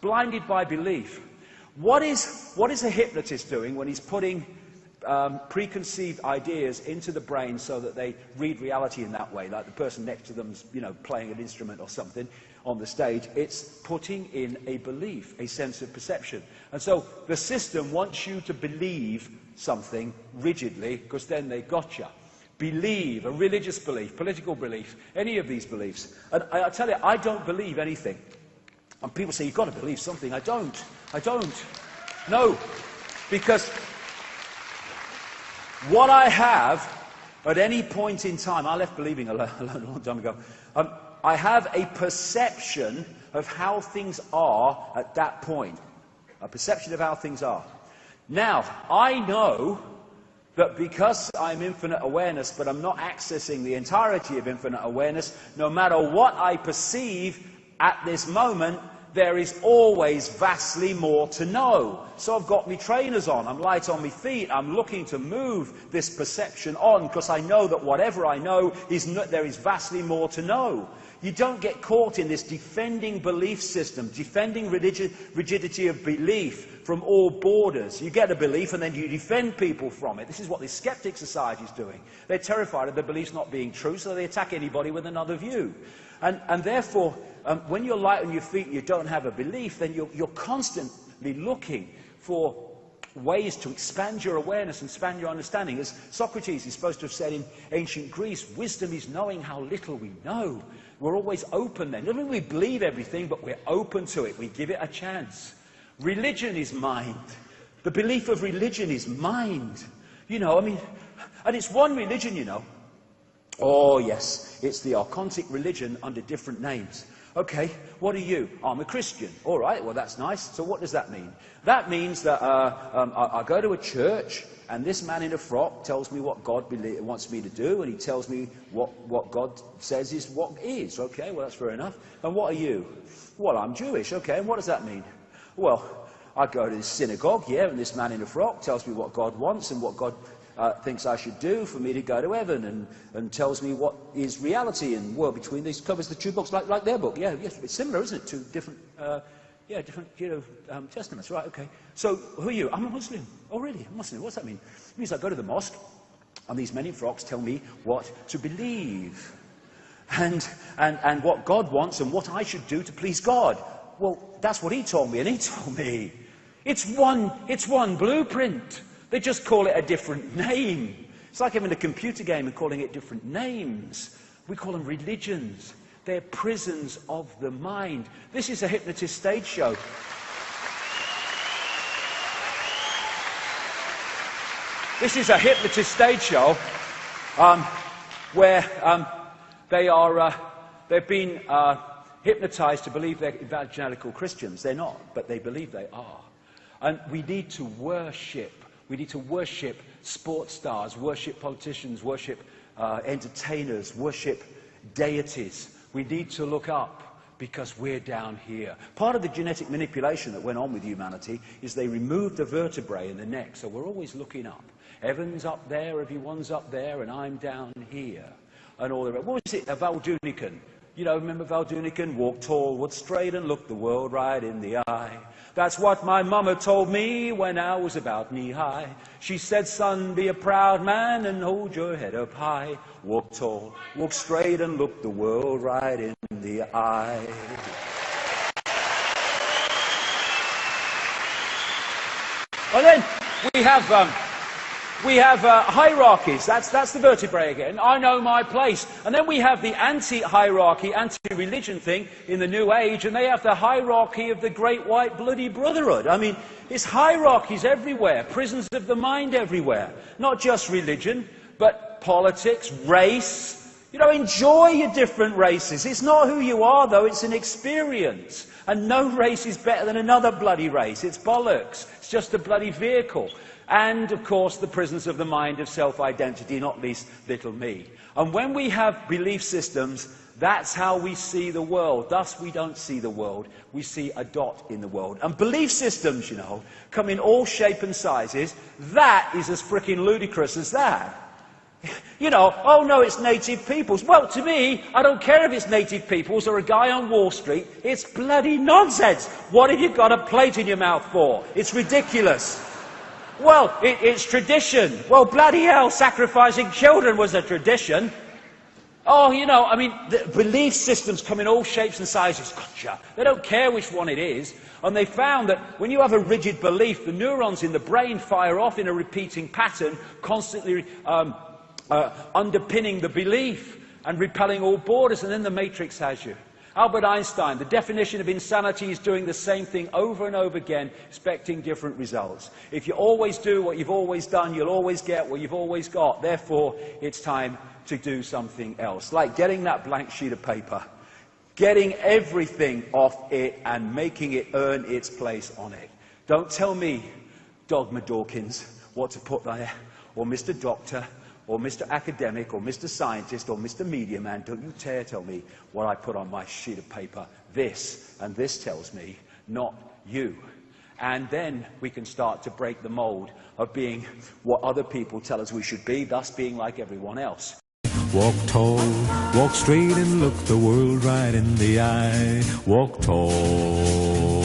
blinded by belief. What is a hypnotist doing when he's putting preconceived ideas into the brain so that they read reality in that way, like the person next to them's, playing an instrument or something on the stage? It's putting in a belief, a sense of perception. And so the system wants you to believe something rigidly, because then they got you. Believe, a religious belief, political belief, any of these beliefs. And I tell you, I don't believe anything. And people say, you've got to believe something. I don't. No. Because what I have at any point in time, I left believing a long time ago, I have a perception of how things are at that point. A perception of how things are. Now, I know that because I'm infinite awareness, but I'm not accessing the entirety of infinite awareness, no matter what I perceive at this moment, there is always vastly more to know. So I've got my trainers on, I'm light on my feet, I'm looking to move this perception on, because I know that whatever I know, there is vastly more to know. You don't get caught in this defending belief system, defending rigidity of belief from all borders. You get a belief and then you defend people from it. This is what the skeptic society is doing. They're terrified of their beliefs not being true, so they attack anybody with another view. And therefore, when you're light on your feet and you don't have a belief, then you're constantly looking for ways to expand your awareness and expand your understanding. As Socrates is supposed to have said in ancient Greece, wisdom is knowing how little we know. We're always open then. Not only we believe everything, but we're open to it. We give it a chance. Religion is mind. The belief of religion is mind. And it's one religion, Oh, yes, it's the Archontic religion under different names. Okay, what are you? I'm a Christian. All right, well, that's nice. So what does that mean? That means that I go to a church, and this man in a frock tells me what God wants me to do, and he tells me what God says is what is. Okay, well, that's fair enough. And what are you? Well, I'm Jewish. Okay, and what does that mean? Well, I go to the synagogue, and this man in a frock tells me what God wants and what God thinks I should do for me to go to heaven, and tells me what is reality and world between these. Covers the two books like their book. Yeah, yes, it's similar, isn't it? Two different, testaments. Right? Okay. So who are you? I'm a Muslim. Oh, really? A Muslim? What's that mean? It means I go to the mosque, and these men in frocks tell me what to believe, and what God wants and what I should do to please God. Well, that's what he told me, and he told me it's one blueprint. They just call it a different name. It's like having a computer game and calling it different names. We call them religions. They're prisons of the mind. This is a hypnotist stage show. This is a hypnotist stage show where they've been hypnotized to believe they're evangelical Christians. They're not, but they believe they are. And we need to worship. We need to worship sports stars, worship politicians, worship entertainers, worship deities. We need to look up because we're down here. Part of the genetic manipulation that went on with humanity is they removed the vertebrae in the neck, so we're always looking up. Heaven's up there, everyone's up there, and I'm down here. And all the rest. What was it? Val Dunican. Remember Val Dunican? Walk tall, walk straight, and look the world right in the eye. That's what my mama told me when I was about knee-high. She said, son, be a proud man and hold your head up high. Walk tall, walk straight, and look the world right in the eye. And then we have hierarchies. That's the vertebrae again. I know my place. And then we have the anti-hierarchy, anti-religion thing in the New Age, and they have the hierarchy of the Great White Bloody Brotherhood. I mean, it's hierarchies everywhere, prisons of the mind everywhere. Not just religion, but politics, race. Enjoy your different races. It's not who you are, though. It's an experience. And no race is better than another bloody race. It's bollocks. It's just a bloody vehicle. And, of course, the prisons of the mind of self-identity, not least little me. And when we have belief systems, that's how we see the world. Thus, we don't see the world. We see a dot in the world. And belief systems, come in all shape and sizes. That is as frickin' ludicrous as that. You know, oh no, it's native peoples. Well, to me, I don't care if it's native peoples or a guy on Wall Street. It's bloody nonsense. What have you got a plate in your mouth for? It's ridiculous. Well, it's tradition. Well, bloody hell, sacrificing children was a tradition. Oh, you know, I mean, the belief systems come in all shapes and sizes. Gotcha. They don't care which one it is. And they found that when you have a rigid belief, the neurons in the brain fire off in a repeating pattern, constantly underpinning the belief and repelling all borders, and then the matrix has you. Albert Einstein, the definition of insanity is doing the same thing over and over again, expecting different results. If you always do what you've always done, you'll always get what you've always got. Therefore, it's time to do something else. Like getting that blank sheet of paper, getting everything off it and making it earn its place on it. Don't tell me, Dogma Dawkins, what to put there, or Mr. Doctor, or Mr. Academic, or Mr. Scientist, or Mr. Media Man. Don't you dare tell me what I put on my sheet of paper. This, and this tells me, not you. And then we can start to break the mold of being what other people tell us we should be, thus being like everyone else. Walk tall, walk straight and look the world right in the eye. Walk tall.